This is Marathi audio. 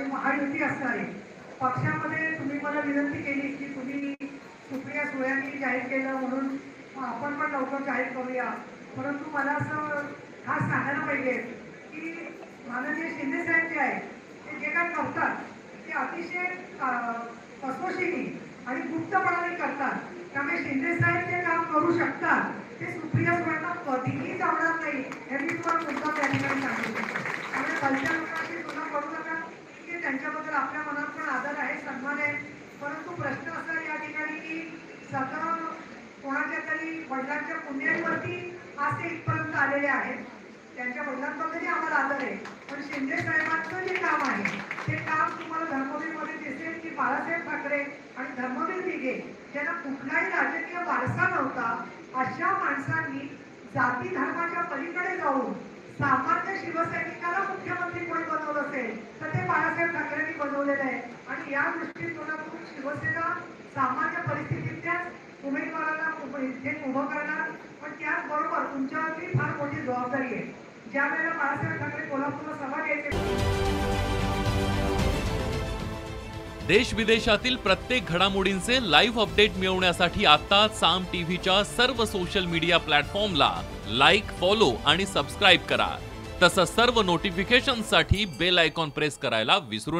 जी महायुती असणार आहे पक्षामध्ये तुम्ही मला विनंती केली की तुम्ही सुप्रिया सुळेंनी जाहीर केलं म्हणून आपण पण लवकर जाहीर करूया, परंतु मला असं खास सांगायला पाहिजे की माननीय शिंदे साहेब जे आहेत ते जे काय करतात ते अतिशय कसोशीने आणि गुप्तपणाने करतात. त्यामुळे शिंदे साहेब जे काम करू शकतात ते सुप्रिया सुळेंना कधीही जमणार नाही हे मी तुम्हाला मुद्दा त्या ठिकाणी सांगू शकतो. त्यामुळे खालच्या लोकांची तुलना करू नका की त्यांच्याबद्दल आपल्या मनात पण आदर आहे, सन्मान आहे, परंतु प्रश्न असा या ठिकाणी की सगळं कोणाच्या तरी वडिलांच्या पुण्यावरती आज ते इथपर्यंत आलेले आहेत. त्यांच्या वडिलांबद्दलही आम्हाला आदर आहे, पण शिंदे साहेबांचं जे काम आहे ते काम तुम्हाला धर्मवीरमध्ये दिसेल की बाळासाहेब ठाकरे आणि धर्मवीर दिघे ज्यांना कुठलाही राजकीय वारसा नव्हता अशा माणसांनी जाती धर्माच्या पलीकडे जाऊन सामान्य शिवसैनिकाला मुख्यमंत्री कोणी बनवलं असेल तर ते बाळासाहेब ठाकरेंनी बनवलेलं आहे. आणि या दृष्टिकोनातून शिवसेना सामान्य परिस्थितीतल्याच उमेदवाराला इथे उभं करणार, पण त्याचबरोबर तुमच्यावरती फार मोठी जबाबदारी आहे. ज्या वेळेला बाळासाहेब ठाकरे कोल्हापूरला सभा घ्यायचे, देश विदेशातील प्रत्येक घडामोडींचे लाईव्ह अपडेट मिळवण्यासाठी आता साम टीव्हीच्या सर्व सोशल मीडिया प्लॅटफॉर्मला लाईक, फॉलो आणि सबस्क्राईब करा. तसंच सर्व नोटिफिकेशनसाठी बेल आयकॉन प्रेस करायला विसरू नका.